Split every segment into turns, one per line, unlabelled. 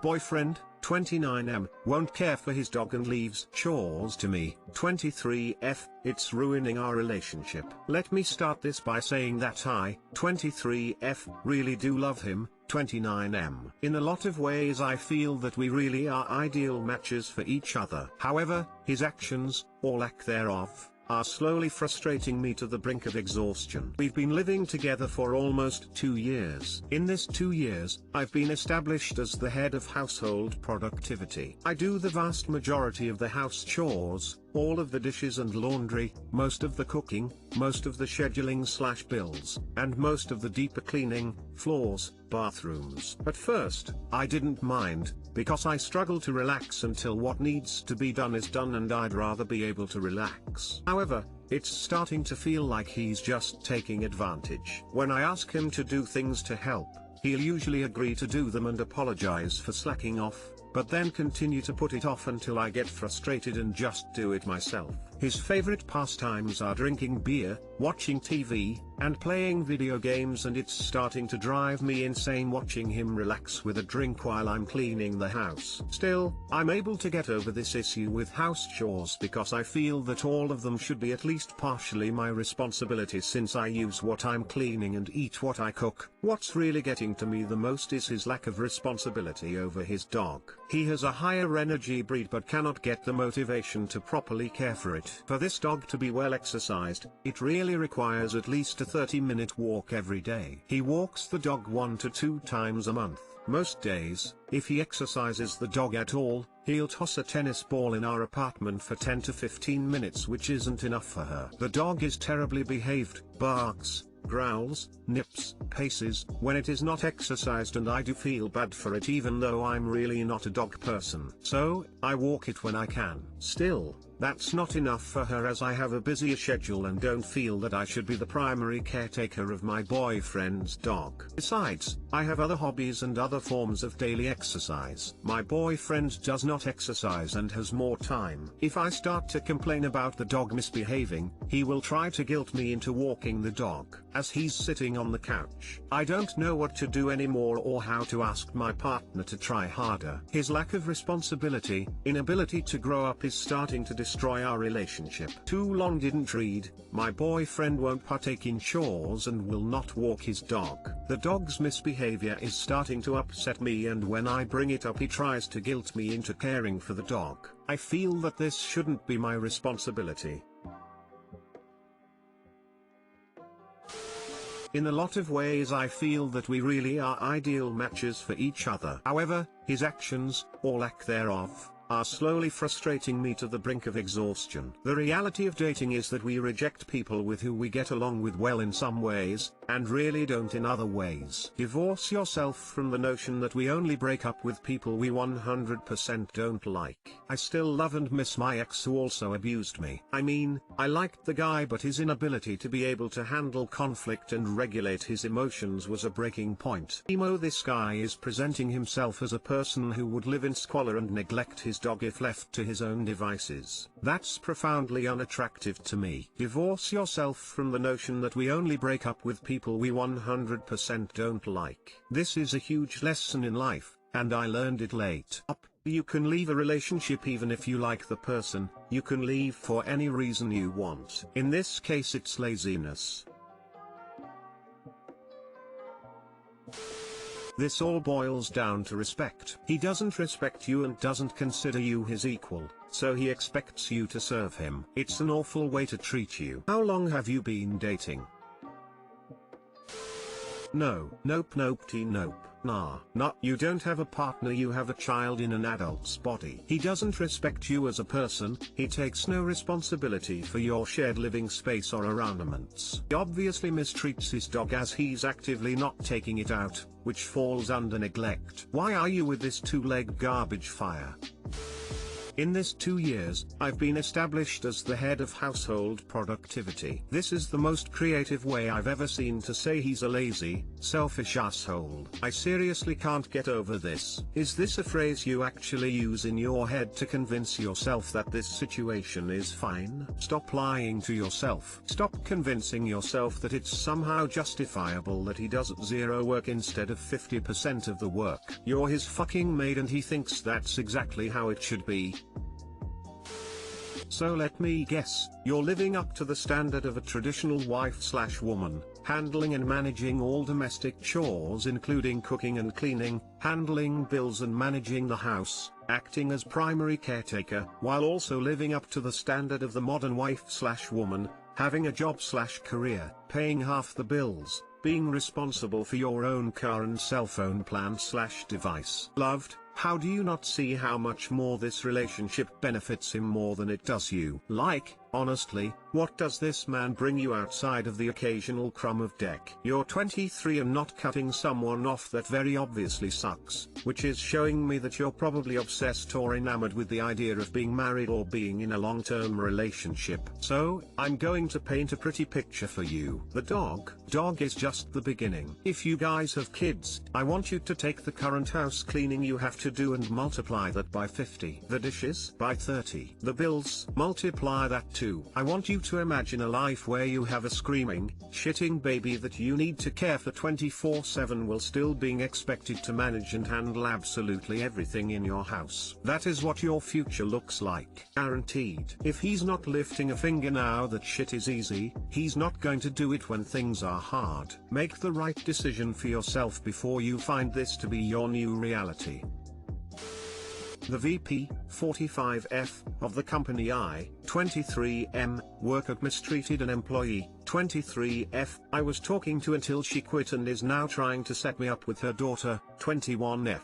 Boyfriend, 29M, won't care for his dog and leaves chores to me. 23F, it's ruining our relationship. Let me start this by saying that I, 23F, really do love him. 29M. In a lot of ways I feel that we really are ideal matches for each other. However, his actions, or lack thereof, are slowly frustrating me to the brink of exhaustion. We've been living together for almost 2 years. In this 2 years, I've been established as the head of household productivity. I do the vast majority of the house chores, all of the dishes and laundry, most of the cooking, most of the scheduling/bills, and most of the deeper cleaning, floors, bathrooms. At first, I didn't mind, because I struggle to relax until what needs to be done is done and I'd rather be able to relax. However, it's starting to feel like he's just taking advantage. When I ask him to do things to help, he'll usually agree to do them and apologize for slacking off, but then continue to put it off until I get frustrated and just do it myself. His favorite pastimes are drinking beer, watching TV, and playing video games, and it's starting to drive me insane watching him relax with a drink while I'm cleaning the house. Still, I'm able to get over this issue with house chores because I feel that all of them should be at least partially my responsibility since I use what I'm cleaning and eat what I cook. What's really getting to me the most is his lack of responsibility over his dog. He has a higher energy breed but cannot get the motivation to properly care for it. For this dog to be well exercised, it really requires at least a 30-minute walk every day. He walks the dog 1 to 2 times a month. Most days, if he exercises the dog at all, he'll toss a tennis ball in our apartment for 10 to 15 minutes, which isn't enough for her. The dog is terribly behaved, barks, growls, nips, paces when it is not exercised, and I do feel bad for it even though I'm really not a dog person. So, I walk it when I can. Still, that's not enough for her as I have a busy schedule and don't feel that I should be the primary caretaker of my boyfriend's dog. Besides, I have other hobbies and other forms of daily exercise. My boyfriend does not exercise and has more time. If I start to complain about the dog misbehaving, he will try to guilt me into walking the dog. As he's sitting on the couch, I don't know what to do anymore or how to ask my partner to try harder. His lack of responsibility, inability to grow up is starting to destroy our relationship. Too long didn't read, my boyfriend won't partake in chores and will not walk his dog. The dog's misbehavior is starting to upset me, and when I bring it up he tries to guilt me into caring for the dog. I feel that this shouldn't be my responsibility. In a lot of ways I feel that we really are ideal matches for each other. However, his actions, or lack thereof, are slowly frustrating me to the brink of exhaustion. The reality of dating is that we reject people with who we get along with well in some ways, and really don't in other ways. Divorce yourself from the notion that we only break up with people we 100% don't like. I still love and miss my ex who also abused me. I mean, I liked the guy, but his inability to be able to handle conflict and regulate his emotions was a breaking point. This guy is presenting himself as a person who would live in squalor and neglect his dog if left to his own devices. That's profoundly unattractive to me. Divorce yourself from the notion that we only break up with people we 100% don't like. This is a huge lesson in life, and I learned it late. You can leave a relationship even if you like the person. You can leave for any reason you want. In this case it's laziness. This all boils down to respect. He doesn't respect you and doesn't consider you his equal, so he expects you to serve him. It's an awful way to treat you. How long have you been dating? No. Nope. Nah. You don't have a partner, you have a child in an adult's body. He doesn't respect you as a person, he takes no responsibility for your shared living space or arrangements. He obviously mistreats his dog as he's actively not taking it out, which falls under neglect. Why are you with this two-leg garbage fire? In this 2 years, I've been established as the head of household productivity. This is the most creative way I've ever seen to say he's a lazy, selfish asshole. I seriously can't get over this. Is this a phrase you actually use in your head to convince yourself that this situation is fine? Stop lying to yourself. Stop convincing yourself that it's somehow justifiable that he does zero work instead of 50% of the work. You're his fucking maid and he thinks that's exactly how it should be. So let me guess, you're living up to the standard of a traditional wife/woman, handling and managing all domestic chores including cooking and cleaning, handling bills and managing the house, acting as primary caretaker, while also living up to the standard of the modern wife/woman, having a job/career, paying half the bills, being responsible for your own car and cell phone plan/device. Loved, how do you not see how much more this relationship benefits him more than it does you? Like, honestly, what does this man bring you outside of the occasional crumb of deck? You're 23 and not cutting someone off that very obviously sucks, which is showing me that you're probably obsessed or enamored with the idea of being married or being in a long-term relationship. So, I'm going to paint a pretty picture for you. The dog is just the beginning. If you guys have kids, I want you to take the current house cleaning you have to do and multiply that by 50. The dishes by 30. The bills, multiply that too. I want you to imagine a life where you have a screaming, shitting baby that you need to care for 24/7 while still being expected to manage and handle absolutely everything in your house. That is what your future looks like. Guaranteed. If he's not lifting a finger now that shit is easy, he's not going to do it when things are hard. Make the right decision for yourself before you find this to be your new reality. The VP, 45F, of the company I, 23M, work at Mistreated an employee, 23F, I was talking to until she quit and is now trying to set me up with her daughter, 21F.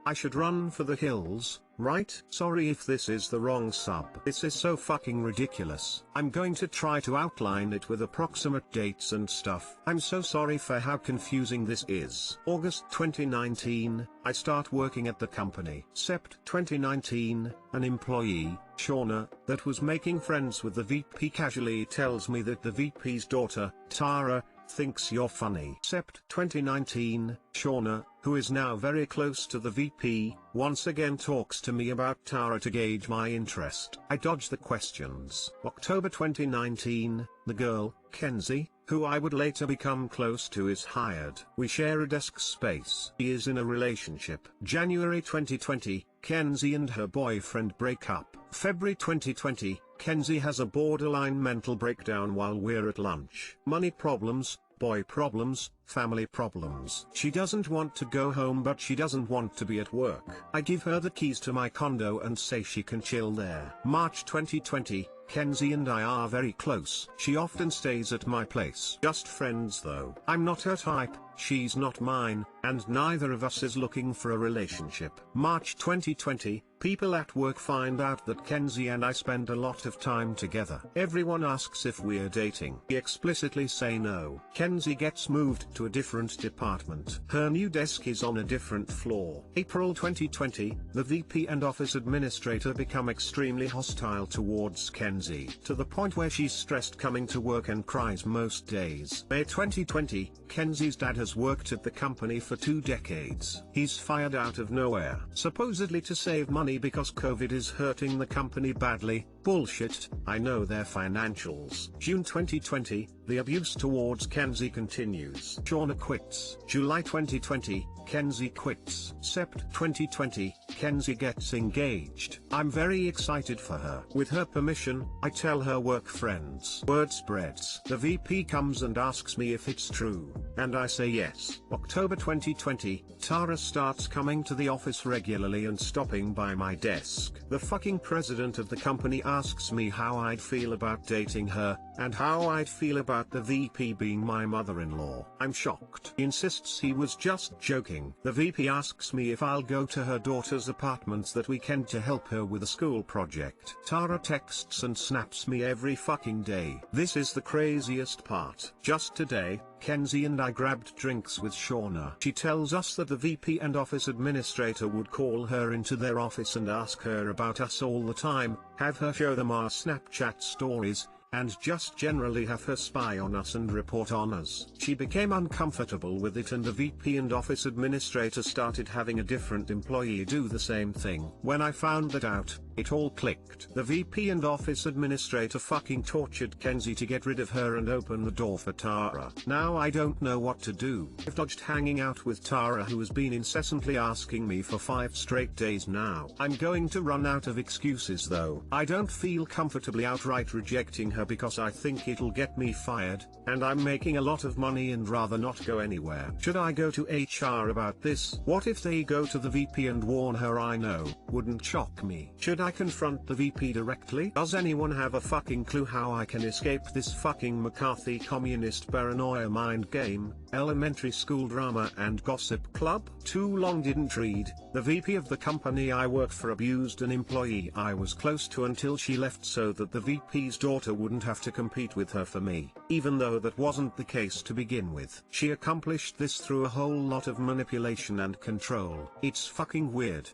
I should run for the hills, right? Sorry if this is the wrong sub. This is so fucking ridiculous. I'm going to try to outline it with approximate dates and stuff. I'm so sorry for how confusing this is. August 2019, I start working at the company. Sept 2019, an employee, Shauna, that was making friends with the VP casually tells me that the VP's daughter, Tara, thinks you're funny. Sept 2019, Shauna, who is now very close to the VP, once again talks to me about Tara to gauge my interest. I dodge the questions. October 2019, the girl, Kenzie, who I would later become close to is hired. We share a desk space. He is in a relationship. January 2020, Kenzie and her boyfriend break up. February 2020, Kenzie has a borderline mental breakdown while we're at lunch. Money problems, boy problems, family problems. She doesn't want to go home but she doesn't want to be at work. I give her the keys to my condo and say she can chill there. March 2020, Kenzie and I are very close. She often stays at my place. Just friends though. I'm not her type, she's not mine, and neither of us is looking for a relationship. March 2020, people at work find out that Kenzie and I spend a lot of time together. Everyone asks if we're dating. We explicitly say no. Kenzie gets moved to a different department. Her new desk is on a different floor. April 2020, the VP and office administrator become extremely hostile towards Kenzie, to the point where she's stressed coming to work and cries most days. May 2020, Kenzie's dad has worked at the company for 2 decades. He's fired out of nowhere, supposedly to save money because COVID is hurting the company badly. Bullshit, I know their financials. June 2020, the abuse towards Kenzie continues. Shauna quits. July 2020, Kenzie quits. Sept 2020, Kenzie gets engaged. I'm very excited for her. With her permission, I tell her work friends. Word spreads. The VP comes and asks me if it's true, and I say yes. October 2020, Tara starts coming to the office regularly and stopping by my desk. The fucking president of the company asks me how I'd feel about dating her, and how I'd feel about the VP being my mother-in-law. I'm shocked. He insists he was just joking. The VP asks me if I'll go to her daughter's apartments that weekend to help her with a school project. Tara texts and snaps me every fucking day. This is the craziest part. Just today, Kenzie and I grabbed drinks with Shauna. She tells us that the VP and office administrator would call her into their office and ask her about us all the time, have her show them our Snapchat stories, and just generally have her spy on us and report on us. She became uncomfortable with it, and the VP and office administrator started having a different employee do the same thing. When I found that out, it all clicked. The VP and office administrator fucking tortured Kenzie to get rid of her and open the door for Tara. Now I don't know what to do. I've dodged hanging out with Tara, who has been incessantly asking me for 5 straight days now. I'm going to run out of excuses though. I don't feel comfortably outright rejecting her because I think it'll get me fired, and I'm making a lot of money and rather not go anywhere. Should I go to HR about this? What if they go to the VP and warn her? I know, wouldn't shock me. Should I confront the VP directly? Does anyone have a fucking clue how I can escape this fucking McCarthy communist paranoia mind game? Elementary school drama and gossip club? Too long didn't read. The VP of the company I work for abused an employee I was close to until she left so that the VP's daughter wouldn't have to compete with her for me, even though that wasn't the case to begin with. She accomplished this through a whole lot of manipulation and control. It's fucking weird.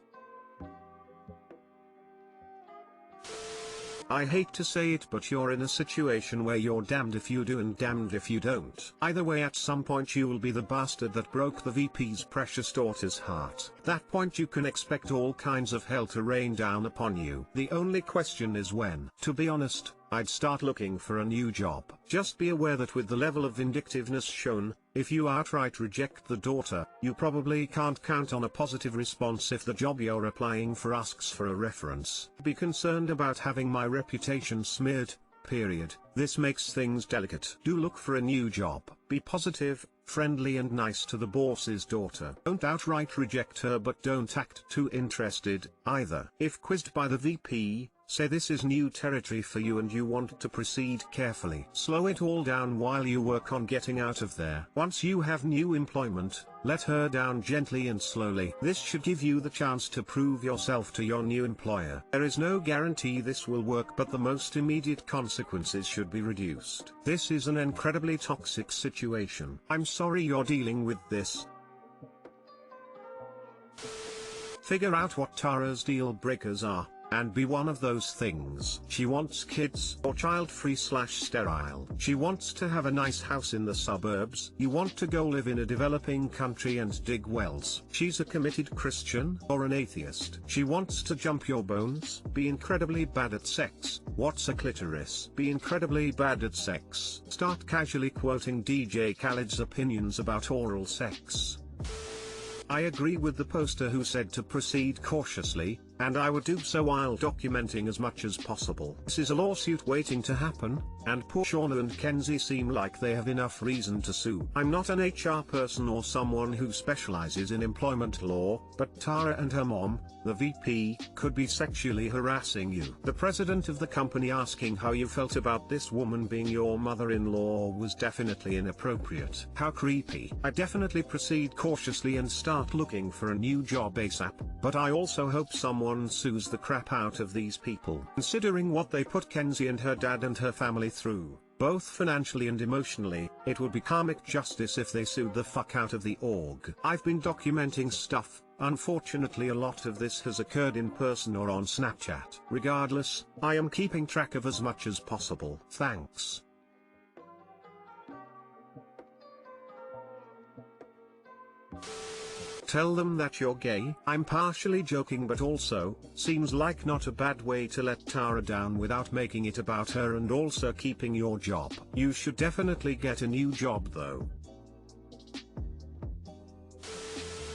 I hate to say it, but you're in a situation where you're damned if you do and damned if you don't. Either way, at some point you will be the bastard that broke the VP's precious daughter's heart. At that point you can expect all kinds of hell to rain down upon you. The only question is when. To be honest, I'd start looking for a new job. Just be aware that with the level of vindictiveness shown, if you outright reject the daughter, you probably can't count on a positive response if the job you're applying for asks for a reference. Be concerned about having my reputation smeared, period. This makes things delicate. Do look for a new job. Be positive, friendly and nice to the boss's daughter. Don't outright reject her, but don't act too interested, either. If quizzed by the VP, say this is new territory for you and you want to proceed carefully. Slow it all down while you work on getting out of there. Once you have new employment, let her down gently and slowly. This should give you the chance to prove yourself to your new employer. There is no guarantee this will work, but the most immediate consequences should be reduced. This is an incredibly toxic situation. I'm sorry you're dealing with this. Figure out what Tara's deal breakers are, and be one of those things. She wants kids, or child-free/sterile. She wants to have a nice house in the suburbs. You want to go live in a developing country and dig wells. She's a committed Christian, or an atheist. She wants to jump your bones. Be incredibly bad at sex. What's a clitoris? Be incredibly bad at sex. Start casually quoting DJ Khaled's opinions about oral sex. I agree with the poster who said to proceed cautiously, and I would do so while documenting as much as possible. This is a lawsuit waiting to happen, and poor Shauna and Kenzie seem like they have enough reason to sue. I'm not an HR person or someone who specializes in employment law, but Tara and her mom, the VP, could be sexually harassing you. The president of the company asking how you felt about this woman being your mother-in-law was definitely inappropriate. How creepy. I definitely proceed cautiously and start looking for a new job ASAP, but I also hope someone sues the crap out of these people. Considering what they put Kenzie and her dad and her family through, both financially and emotionally, it would be karmic justice if they sued the fuck out of the org. I've been documenting stuff. Unfortunately, a lot of this has occurred in person or on Snapchat. Regardless, I am keeping track of as much as possible. Thanks. Tell them that you're gay. I'm partially joking, but also, seems like not a bad way to let Tara down without making it about her and also keeping your job. You should definitely get a new job though.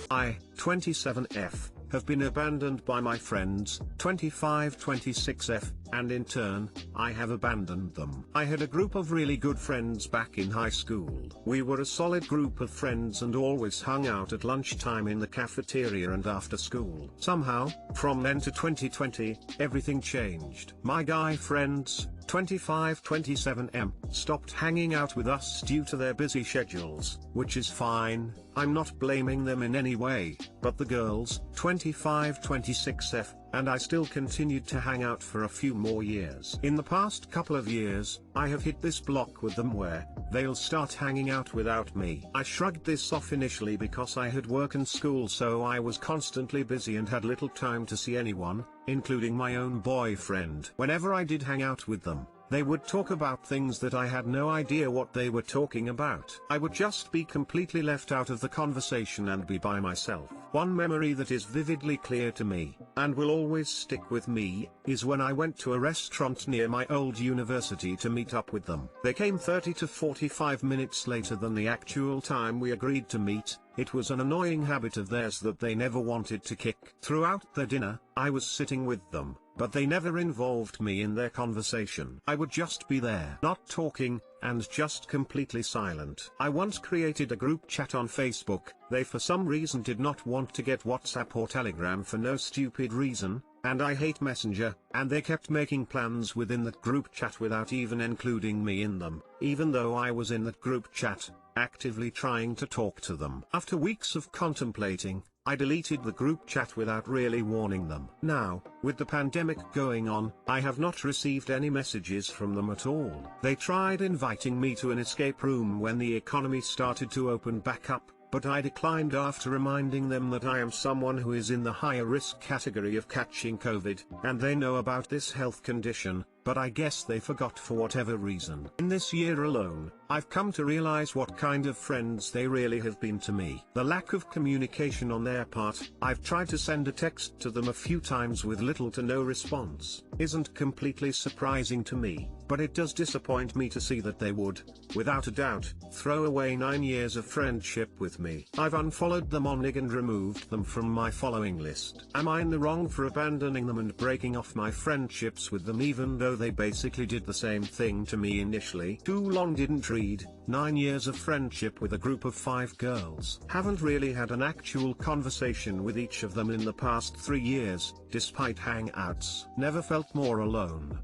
I, 27F, have been abandoned by my friends, 25-26F, and in turn, I have abandoned them. I had a group of really good friends back in high school. We were a solid group of friends and always hung out at lunchtime in the cafeteria and after school. Somehow, from then to 2020, everything changed. My guy friends, 25-27M, stopped hanging out with us due to their busy schedules, which is fine. I'm not blaming them in any way, but the girls, 25-26F, and I still continued to hang out for a few more years. In the past couple of years, I have hit this block with them where they'll start hanging out without me. I shrugged this off initially because I had work and school, so I was constantly busy and had little time to see anyone, including my own boyfriend. Whenever I did hang out with them, They would talk about things that I had no idea what they were talking about. I would just be completely left out of the conversation and be by myself. One memory that is vividly clear to me, and will always stick with me, is when I went to a restaurant near my old university to meet up with them. They came 30 to 45 minutes later than the actual time we agreed to meet. It was an annoying habit of theirs that they never wanted to kick. Throughout their dinner, I was sitting with them, but they never involved me in their conversation. I would just be there, not talking, and just completely silent. I once created a group chat on Facebook. They for some reason did not want to get WhatsApp or Telegram for no stupid reason, and I hate Messenger, and they kept making plans within that group chat without even including me in them, even though I was in that group chat, actively trying to talk to them. After weeks of contemplating, I deleted the group chat without really warning them. Now, with the pandemic going on, I have not received any messages from them at all. They tried inviting me to an escape room when the economy started to open back up, but I declined after reminding them that I am someone who is in the higher risk category of catching COVID, and they know about this health condition, but I guess they forgot for whatever reason. In this year alone, I've come to realize what kind of friends they really have been to me. The lack of communication on their part, I've tried to send a text to them a few times with little to no response, isn't completely surprising to me, but it does disappoint me to see that they would, without a doubt, throw away 9 years of friendship with me. I've unfollowed them on IG and removed them from my following list. Am I in the wrong for abandoning them and breaking off my friendships with them even though they basically did the same thing to me initially? Too long didn't read. 9 years of friendship with a group of 5 girls. Haven't really had an actual conversation with each of them in the past 3 years, despite hangouts. Never felt more alone.